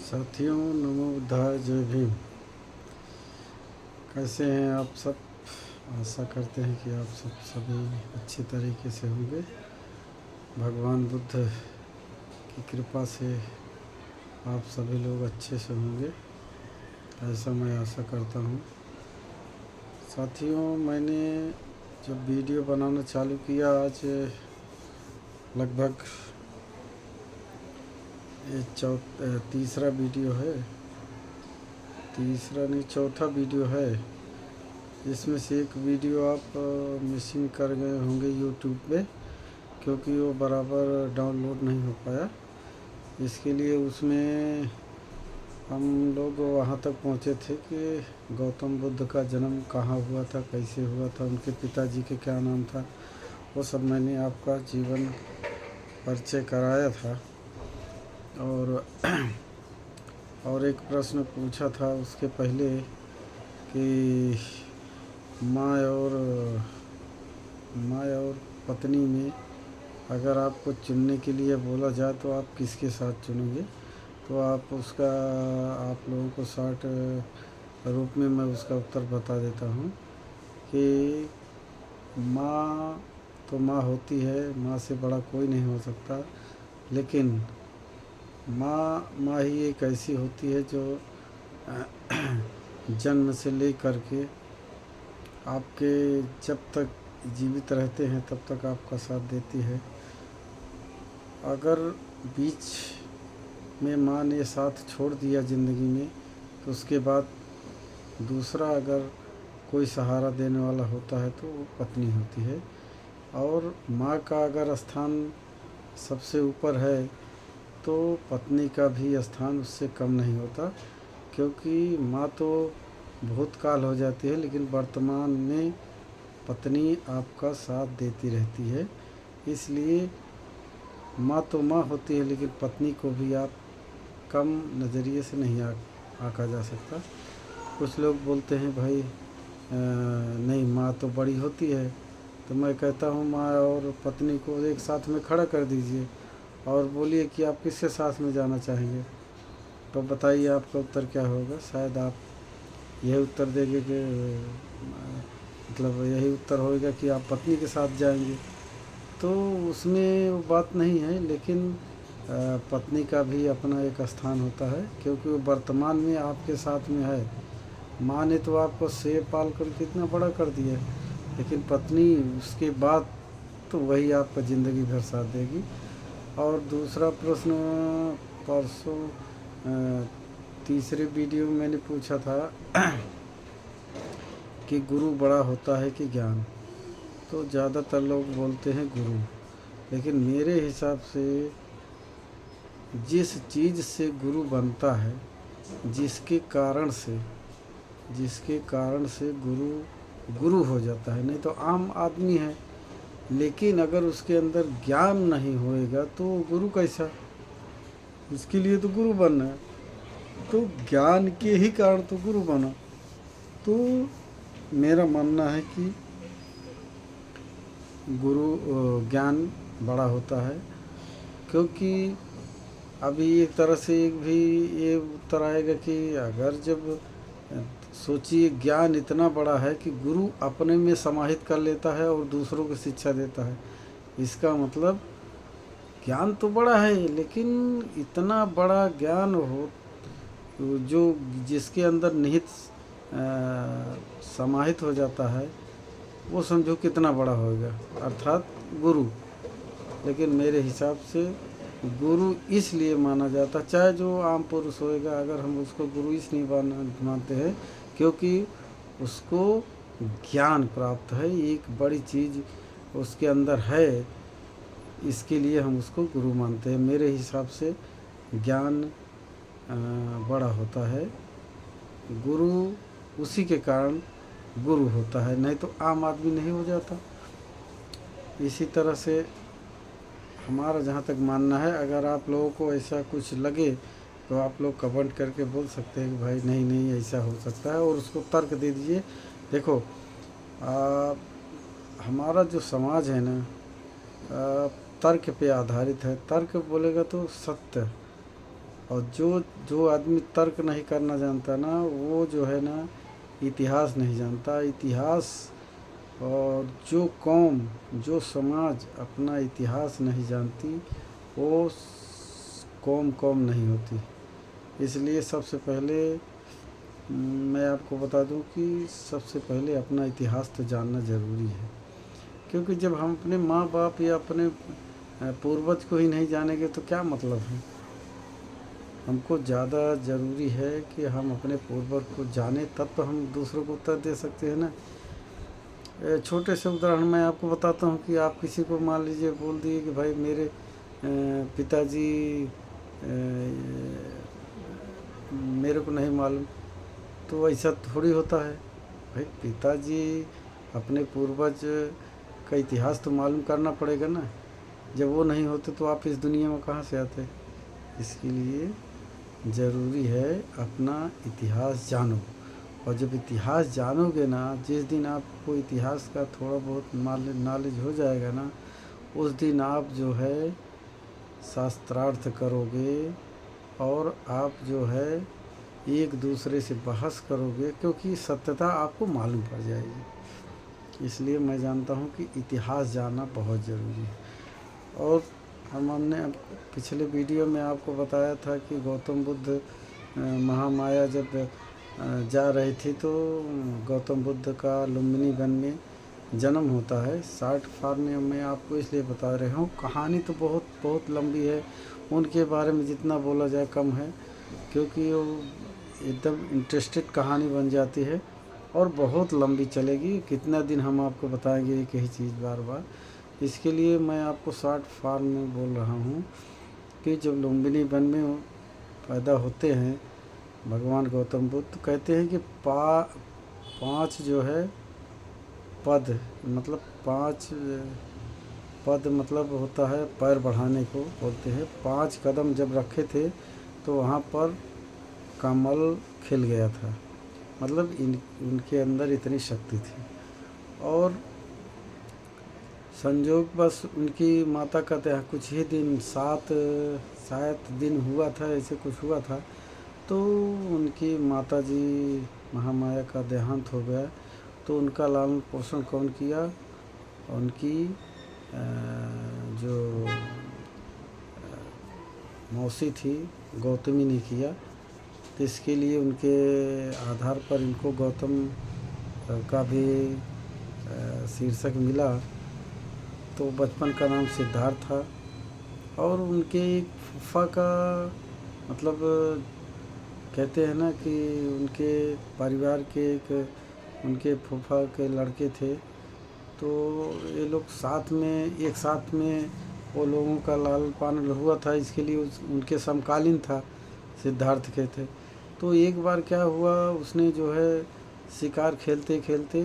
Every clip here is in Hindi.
साथियों, नमो बुद्धाय, जय भीम। कैसे हैं आप सब? आशा करते हैं कि आप सब सभी अच्छे तरीके से होंगे। भगवान बुद्ध की कृपा से आप सभी लोग अच्छे से होंगे, ऐसा मैं आशा करता हूँ। साथियों, मैंने जब वीडियो बनाना चालू किया, आज लगभग ये तीसरा वीडियो है, तीसरा नहीं चौथा वीडियो है। इसमें से एक वीडियो आप मिसिंग कर गए होंगे यूट्यूब पे, क्योंकि वो बराबर डाउनलोड नहीं हो पाया। इसके लिए उसमें हम लोग वहाँ तक पहुँचे थे कि गौतम बुद्ध का जन्म कहाँ हुआ था, कैसे हुआ था, उनके पिताजी के क्या नाम था, वो सब मैंने आपका जीवन परिचय कराया था। और एक प्रश्न पूछा था उसके पहले कि माँ और पत्नी में अगर आपको चुनने के लिए बोला जाए तो आप किसके साथ चुनेंगे? तो आप लोगों को शॉर्ट रूप में मैं उसका उत्तर बता देता हूँ कि माँ तो माँ होती है, माँ से बड़ा कोई नहीं हो सकता। लेकिन माँ ही एक ऐसी होती है जो जन्म से लेकर के आपके जब तक जीवित रहते हैं तब तक आपका साथ देती है। अगर बीच में माँ ने साथ छोड़ दिया ज़िंदगी में, तो उसके बाद दूसरा अगर कोई सहारा देने वाला होता है तो वो पत्नी होती है। और माँ का अगर स्थान सबसे ऊपर है तो पत्नी का भी स्थान उससे कम नहीं होता, क्योंकि माँ तो भूतकाल हो जाती है, लेकिन वर्तमान में पत्नी आपका साथ देती रहती है। इसलिए माँ तो माँ होती है, लेकिन पत्नी को भी आप कम नज़रिए से नहीं आंका जा सकता। कुछ लोग बोलते हैं भाई नहीं, माँ तो बड़ी होती है। तो मैं कहता हूँ माँ और पत्नी को एक साथ में खड़ा कर दीजिए और बोलिए कि आप किसके साथ में जाना चाहेंगे। तो बताइए आपका उत्तर क्या होगा? शायद आप यही उत्तर देंगे कि मतलब यही उत्तर होगा कि आप पत्नी के साथ जाएंगे। तो उसमें वो बात नहीं है, लेकिन पत्नी का भी अपना एक स्थान होता है, क्योंकि वो वर्तमान में आपके साथ में है। माँ ने तो आपको सेव पाल कर कितना बड़ा कर दिया, लेकिन पत्नी उसके बाद तो वही आपका ज़िंदगी भर साथ देगी। और दूसरा प्रश्न परसों तीसरे वीडियो में मैंने पूछा था कि गुरु बड़ा होता है कि ज्ञान? तो ज़्यादातर लोग बोलते हैं गुरु, लेकिन मेरे हिसाब से जिस चीज़ से गुरु बनता है, जिसके कारण से गुरु हो जाता है, नहीं तो आम आदमी है। लेकिन अगर उसके अंदर ज्ञान नहीं होएगा तो गुरु कैसा? इसके लिए तो गुरु बनना है, तो ज्ञान के ही कारण तो गुरु बना। तो मेरा मानना है कि गुरु ज्ञान बड़ा होता है, क्योंकि अभी एक तरह से एक भी ये उत्तर आएगा कि अगर जब सोचिए ज्ञान इतना बड़ा है कि गुरु अपने में समाहित कर लेता है और दूसरों को शिक्षा देता है, इसका मतलब ज्ञान तो बड़ा है, लेकिन इतना बड़ा ज्ञान हो जो जिसके अंदर निहित समाहित हो जाता है, वो समझो कितना बड़ा होगा, अर्थात गुरु। लेकिन मेरे हिसाब से गुरु इसलिए माना जाता, चाहे जो आम पुरुष होएगा, अगर हम उसको गुरु इसलिए मानते हैं क्योंकि उसको ज्ञान प्राप्त है, एक बड़ी चीज़ उसके अंदर है, इसके लिए हम उसको गुरु मानते हैं। मेरे हिसाब से ज्ञान बड़ा होता है, गुरु उसी के कारण गुरु होता है, नहीं तो आम आदमी नहीं हो जाता। इसी तरह से हमारा जहाँ तक मानना है, अगर आप लोगों को ऐसा कुछ लगे तो आप लोग कमेंट करके बोल सकते हैं कि भाई नहीं ऐसा हो सकता है, और उसको तर्क दे दीजिए। देखो हमारा जो समाज है ना, तर्क पे आधारित है। तर्क बोलेगा तो सत्य, और जो जो आदमी तर्क नहीं करना जानता ना, वो जो है ना इतिहास नहीं जानता। इतिहास और जो कौम, जो समाज अपना इतिहास नहीं जानती, वो कौम कौम नहीं होती। इसलिए सबसे पहले मैं आपको बता दूं कि सबसे पहले अपना इतिहास तो जानना ज़रूरी है। क्योंकि जब हम अपने माँ बाप या अपने पूर्वज को ही नहीं जानेंगे तो क्या मतलब है। हमको ज़्यादा ज़रूरी है कि हम अपने पूर्वज को जाने, तब तो हम दूसरों को उत्तर दे सकते हैं ना। छोटे से उदाहरण मैं आपको बताता हूँ कि आप किसी को मान लीजिए बोल दिए कि भाई मेरे पिताजी मेरे को नहीं मालूम, तो ऐसा थोड़ी होता है। भाई पिताजी, अपने पूर्वज का इतिहास तो मालूम करना पड़ेगा ना। जब वो नहीं होते तो आप इस दुनिया में कहाँ से आते। इसके लिए ज़रूरी है अपना इतिहास जानो। और जब इतिहास जानोगे ना, जिस दिन आपको इतिहास का थोड़ा बहुत नॉलेज हो जाएगा ना, उस दिन आप जो है शास्त्रार्थ करोगे और आप जो है एक दूसरे से बहस करोगे, क्योंकि सत्यता आपको मालूम पड़ जाएगी। इसलिए मैं जानता हूँ कि इतिहास जानना बहुत ज़रूरी है। और हमने पिछले वीडियो में आपको बताया था कि गौतम बुद्ध महामाया जब जा रही थी तो गौतम बुद्ध का लुम्बिनी वन में जन्म होता है। शॉर्ट फॉर्म में मैं आपको इसलिए बता रहा हूँ, कहानी तो बहुत बहुत लंबी है, उनके बारे में जितना बोला जाए कम है, क्योंकि वो एकदम इंटरेस्टेड कहानी बन जाती है और बहुत लंबी चलेगी। कितना दिन हम आपको बताएंगे एक ही चीज़ बार बार। इसके लिए मैं आपको शॉर्ट फॉर्म में बोल रहा हूँ कि जब लुम्बिनी वन में पैदा होते हैं भगवान गौतम बुद्ध, तो कहते हैं कि 5 जो है पद, मतलब 5 पद मतलब होता है पैर बढ़ाने को बोलते हैं। 5 कदम जब रखे थे तो वहाँ पर कमल खिल गया था। मतलब उनके अंदर इतनी शक्ति थी। और संयोग बस उनकी माता का देहांत कुछ ही दिन, 7 शायद दिन हुआ था, ऐसे कुछ हुआ था, तो उनकी माता जी महामाया का देहांत हो गया। तो उनका लालन पोषण कौन किया? उनकी जो मौसी थी गौतमी ने किया। तो इसके लिए उनके आधार पर इनको गौतम का भी शीर्षक मिला। तो बचपन का नाम सिद्धार्थ था। और उनके एक फूफा का, मतलब कहते हैं ना कि उनके परिवार के एक उनके फूफा के लड़के थे, तो ये लोग एक साथ में वो लोगों का लालन पालन हुआ था। इसके लिए उनके समकालीन था, सिद्धार्थ के थे। तो एक बार क्या हुआ, उसने जो है शिकार खेलते खेलते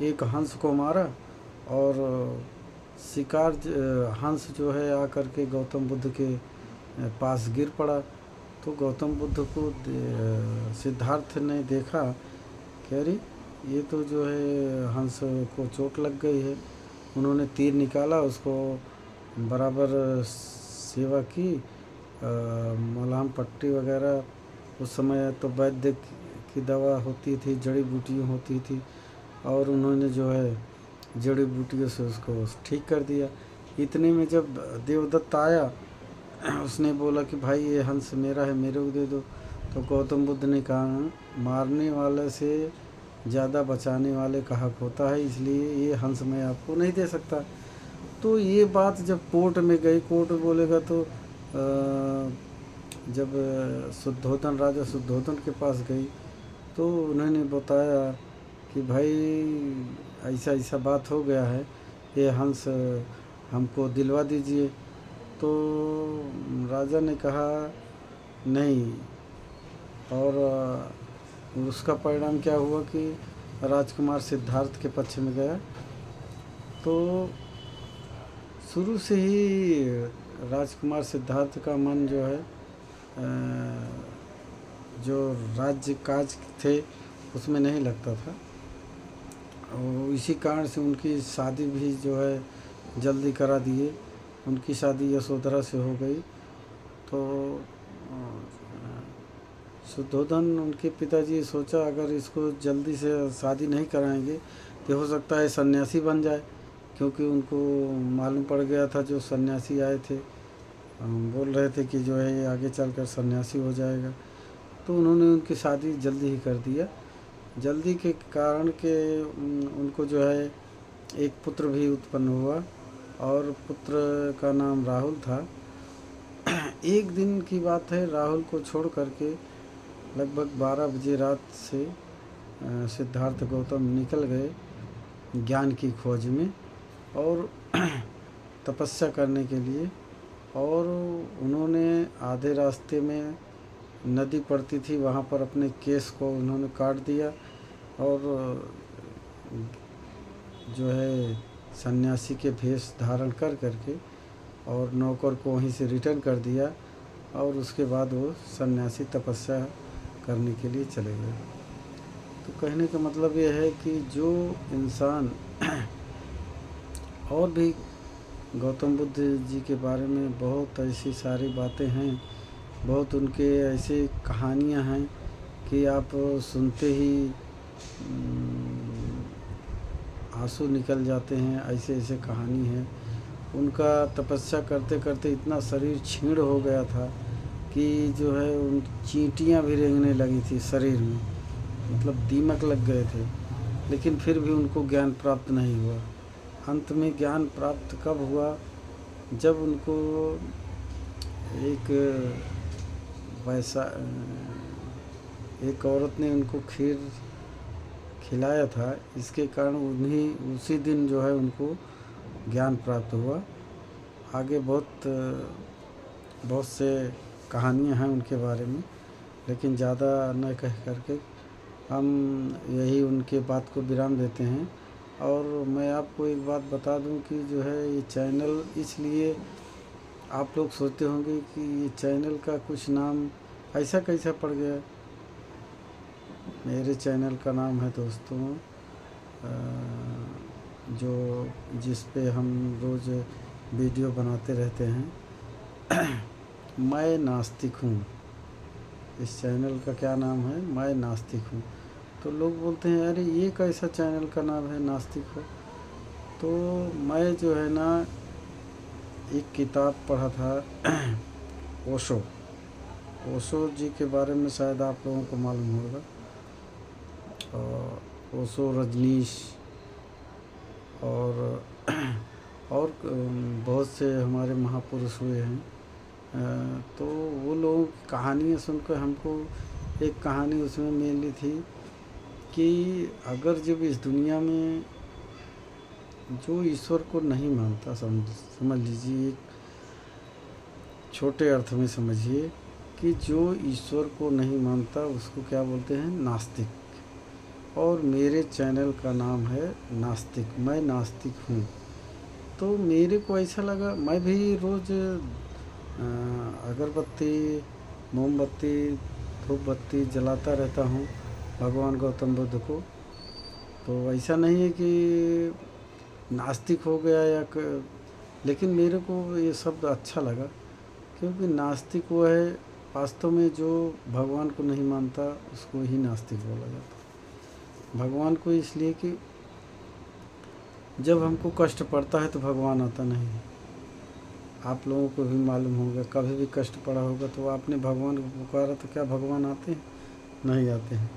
एक हंस को मारा और शिकार हंस जो है आकर के गौतम बुद्ध के पास गिर पड़ा। तो गौतम बुद्ध को सिद्धार्थ ने देखा कि अरे ये तो जो है हंस को चोट लग गई है। उन्होंने तीर निकाला, उसको बराबर सेवा की, मलहम पट्टी वगैरह। उस समय तो वैद्य की दवा होती थी, जड़ी बूटियाँ होती थी, और उन्होंने जो है जड़ी बूटियों से उसको ठीक कर दिया। इतने में जब देवदत्त आया, उसने बोला कि भाई ये हंस मेरा है, मेरे को दे दो। तो गौतम बुद्ध ने कहा, मारने वाले से ज़्यादा बचाने वाले का हक होता है, इसलिए ये हंस मैं आपको नहीं दे सकता। तो ये बात जब कोर्ट में गई, कोर्ट बोलेगा तो जब शुद्धोधन, राजा शुद्धोधन के पास गई, तो उन्होंने बताया कि भाई ऐसा ऐसा बात हो गया है, ये हंस हमको दिलवा दीजिए। तो राजा ने कहा नहीं। और उसका परिणाम क्या हुआ कि राजकुमार सिद्धार्थ के पक्ष में गया। तो शुरू से ही राजकुमार सिद्धार्थ का मन जो है जो राज्य काज थे उसमें नहीं लगता था, और इसी कारण से उनकी शादी भी जो है जल्दी करा दिए। उनकी शादी यशोधरा से हो गई। तो शुद्धोधन उनके पिताजी सोचा अगर इसको जल्दी से शादी नहीं कराएंगे तो हो सकता है सन्यासी बन जाए, क्योंकि उनको मालूम पड़ गया था जो सन्यासी आए थे बोल रहे थे कि जो है ये आगे चलकर सन्यासी हो जाएगा। तो उन्होंने उनकी शादी जल्दी ही कर दिया। जल्दी के कारण के उनको जो है एक पुत्र भी उत्पन्न हुआ और पुत्र का नाम राहुल था। एक दिन की बात है, राहुल को छोड़ करके लगभग 12 बजे रात से सिद्धार्थ गौतम निकल गए ज्ञान की खोज में और तपस्या करने के लिए। और उन्होंने आधे रास्ते में नदी पड़ती थी, वहाँ पर अपने केस को उन्होंने काट दिया और जो है सन्यासी के भेष धारण कर करके और नौकर को वहीं से रिटर्न कर दिया। और उसके बाद वो सन्यासी तपस्या करने के लिए चले गए। तो कहने का मतलब ये है कि जो इंसान और भी गौतम बुद्ध जी के बारे में बहुत ऐसी सारी बातें हैं, बहुत उनके ऐसे कहानियां हैं कि आप सुनते ही आंसू निकल जाते हैं। ऐसे ऐसे कहानी है। उनका तपस्या करते करते इतना शरीर क्षीण हो गया था कि जो है उन चींटियाँ भी रेंगने लगी थी शरीर में, मतलब दीमक लग गए थे, लेकिन फिर भी उनको ज्ञान प्राप्त नहीं हुआ। अंत में ज्ञान प्राप्त कब हुआ, जब उनको एक औरत ने उनको खीर खिलाया था, इसके कारण उसी दिन जो है उनको ज्ञान प्राप्त हुआ। आगे बहुत से कहानियाँ हैं उनके बारे में, लेकिन ज़्यादा न कह करके हम यही उनके बात को विराम देते हैं। और मैं आपको एक बात बता दूं कि जो है ये चैनल, इसलिए आप लोग सोचते होंगे कि ये चैनल का कुछ नाम ऐसा कैसा पड़ गया। मेरे चैनल का नाम है दोस्तों जिस पे हम रोज़ वीडियो बनाते रहते हैं, मैं नास्तिक हूँ। इस चैनल का क्या नाम है, मैं नास्तिक हूँ। तो लोग बोलते हैं अरे ये कैसा चैनल का नाम है नास्तिक हो। तो मैं जो है ना एक किताब पढ़ा था ओशो जी के बारे में, शायद आप लोगों को मालूम होगा। ओशो, रजनीश और बहुत से हमारे महापुरुष हुए हैं। तो वो लोग कहानियाँ सुनकर हमको एक कहानी उसमें मिली थी कि अगर जब इस दुनिया में जो ईश्वर को नहीं मानता, समझ लीजिए, एक छोटे अर्थ में समझिए कि जो ईश्वर को नहीं मानता उसको क्या बोलते हैं, नास्तिक। और मेरे चैनल का नाम है नास्तिक, मैं नास्तिक हूँ। तो मेरे को ऐसा लगा, मैं भी रोज़ अगरबत्ती, मोमबत्ती, धूपबत्ती जलाता रहता हूँ भगवान गौतम बुद्ध को। तो ऐसा नहीं है कि नास्तिक हो गया लेकिन मेरे को ये शब्द अच्छा लगा, क्योंकि नास्तिक वो है वास्तव में जो भगवान को नहीं मानता, उसको ही नास्तिक बोला जाता। भगवान को इसलिए कि जब हमको कष्ट पड़ता है तो भगवान आता नहीं है। आप लोगों को भी मालूम होगा, कभी भी कष्ट पड़ा होगा तो आपने भगवान को पुकारा तो क्या भगवान आते हैं? नहीं आते हैं।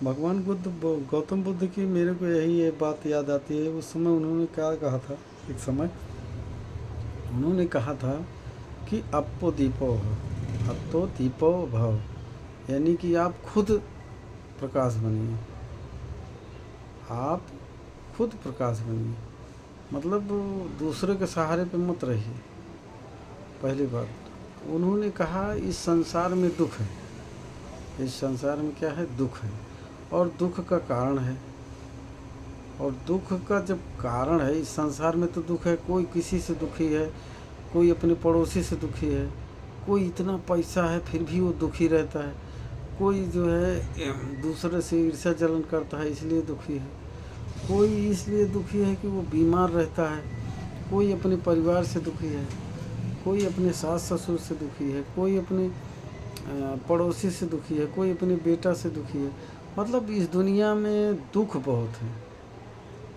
भगवान गौतम बुद्ध की मेरे को यही बात याद आती है। उस समय उन्होंने क्या कहा था, एक समय उन्होंने कहा था कि अप्पो दीपो भव, यानी कि आप खुद प्रकाश बनिए, आप खुद प्रकाश बनिए, मतलब दूसरे के सहारे पे मत रहिए। पहली बात उन्होंने कहा इस संसार में दुख है, इस संसार में क्या है, दुख है, और दुख का कारण है। और दुख का जब कारण है, इस संसार में तो दुख है, कोई किसी से दुखी है, कोई अपने पड़ोसी से दुखी है, कोई इतना पैसा है फिर भी वो दुखी रहता है, कोई जो है दूसरे से ईर्ष्या जलन करता है इसलिए दुखी है, कोई इसलिए दुखी है कि वो बीमार रहता है, कोई अपने परिवार से दुखी है, कोई अपने सास ससुर से दुखी है, कोई अपने पड़ोसी से दुखी है, कोई अपने बेटा से दुखी है। मतलब इस दुनिया में दुख बहुत है।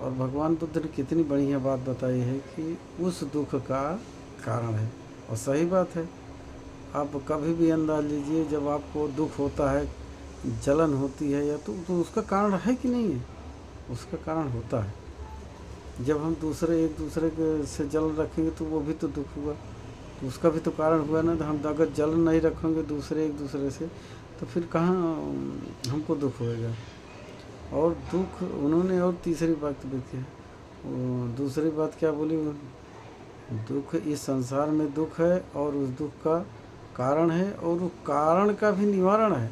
और भगवान बुद्ध ने कितनी बढ़िया बात बताई है कि उस दुख का कारण है। और सही बात है। आप कभी भी अंदाज लीजिए, जब आपको दुख होता है, जलन होती है या तो उसका कारण है कि नहीं है? उसका कारण होता है। जब हम एक दूसरे के से जलन रखेंगे तो वो भी तो दुख हुआ, तो उसका भी तो कारण हुआ ना। तो हम अगर जलन नहीं रखेंगे एक दूसरे से, तो फिर कहाँ हमको दुख होएगा। और दुख उन्होंने और तीसरी बात भी की, दूसरी बात क्या बोली, दुख इस संसार में दुख है और उस दुख का कारण है, और उस कारण का भी निवारण है।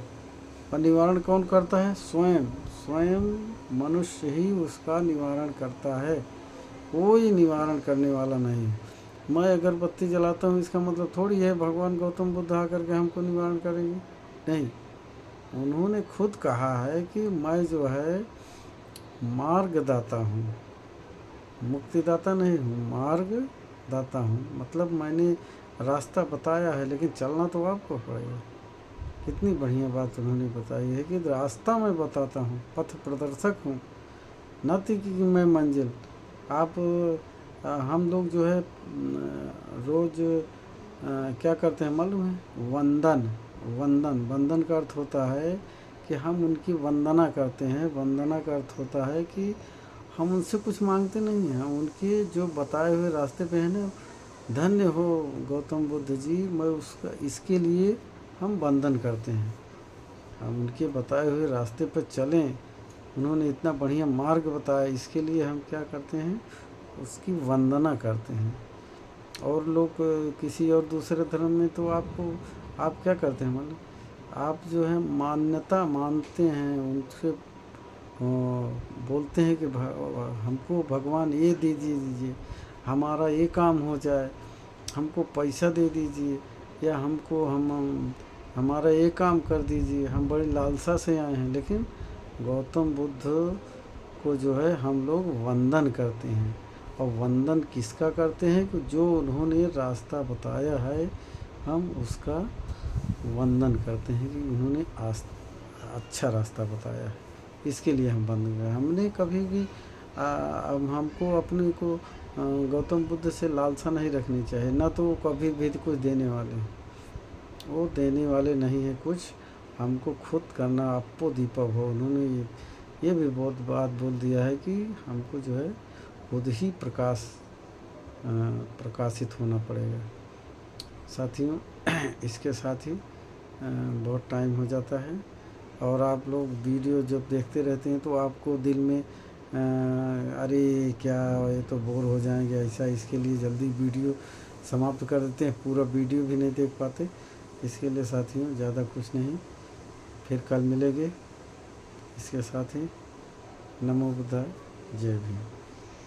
और निवारण कौन करता है? स्वयं। स्वयं मनुष्य ही उसका निवारण करता है, कोई निवारण करने वाला नहीं। मैं अगरबत्ती जलाता हूँ, इसका मतलब थोड़ी है भगवान गौतम बुद्ध आकर के हमको निवारण करेंगे, नहीं। उन्होंने खुद कहा है कि मैं जो है मार्गदाता हूँ, मुक्तिदाता नहीं हूँ, मार्गदाता हूँ। मतलब मैंने रास्ता बताया है, लेकिन चलना तो आपको पड़ेगा। कितनी बढ़िया बात उन्होंने बताई है कि रास्ता मैं बताता हूँ, पथ प्रदर्शक हूँ, न कि मैं मंजिल। आप हम लोग जो है रोज़ क्या करते हैं मालूम है? वंदन। वंदन का अर्थ होता है कि हम उनकी वंदना करते हैं। वंदना का अर्थ होता है कि हम उनसे कुछ मांगते नहीं हैं, हम उनके जो बताए हुए रास्ते पे हैं ना, धन्य हो गौतम बुद्ध जी, मैं उसका इसके लिए हम वंदन करते हैं। हम उनके बताए हुए रास्ते पर चलें, उन्होंने इतना बढ़िया मार्ग बताया, इसके लिए हम क्या करते हैं? उसकी वंदना करते हैं। और लोग किसी और दूसरे धर्म में तो आप क्या करते हैं मतलब, आप जो है मान्यता मानते हैं, उनसे बोलते हैं कि हमको भगवान ये दीजिए, हमारा ये काम हो जाए, हमको पैसा दे दीजिए, या हमारा ये काम कर दीजिए, हम बड़ी लालसा से आए हैं। लेकिन गौतम बुद्ध को जो है हम लोग वंदन करते हैं। और वंदन किसका करते हैं? कि जो उन्होंने रास्ता बताया है, हम उसका वंदन करते हैं कि उन्होंने अच्छा रास्ता बताया है, इसके लिए हम वंदन करें। हमने कभी भी हमको अपने को गौतम बुद्ध से लालसा नहीं रखनी चाहिए, ना तो वो कभी भी कुछ देने वाले हैं, वो देने वाले नहीं है कुछ। हमको खुद करना, आपो दीपक हो। उन्होंने ये भी बहुत बात बोल दिया है कि हमको जो है खुद ही प्रकाशित होना पड़ेगा। साथियों, इसके साथ ही बहुत टाइम हो जाता है, और आप लोग वीडियो जब देखते रहते हैं तो आपको दिल में अरे क्या ये तो बोर हो जाएंगे ऐसा, इसके लिए जल्दी वीडियो समाप्त कर देते हैं, पूरा वीडियो भी नहीं देख पाते। इसके लिए साथियों ज़्यादा कुछ नहीं, फिर कल मिलेंगे। इसके साथ ही नमो बुद्धाय, जय भीम।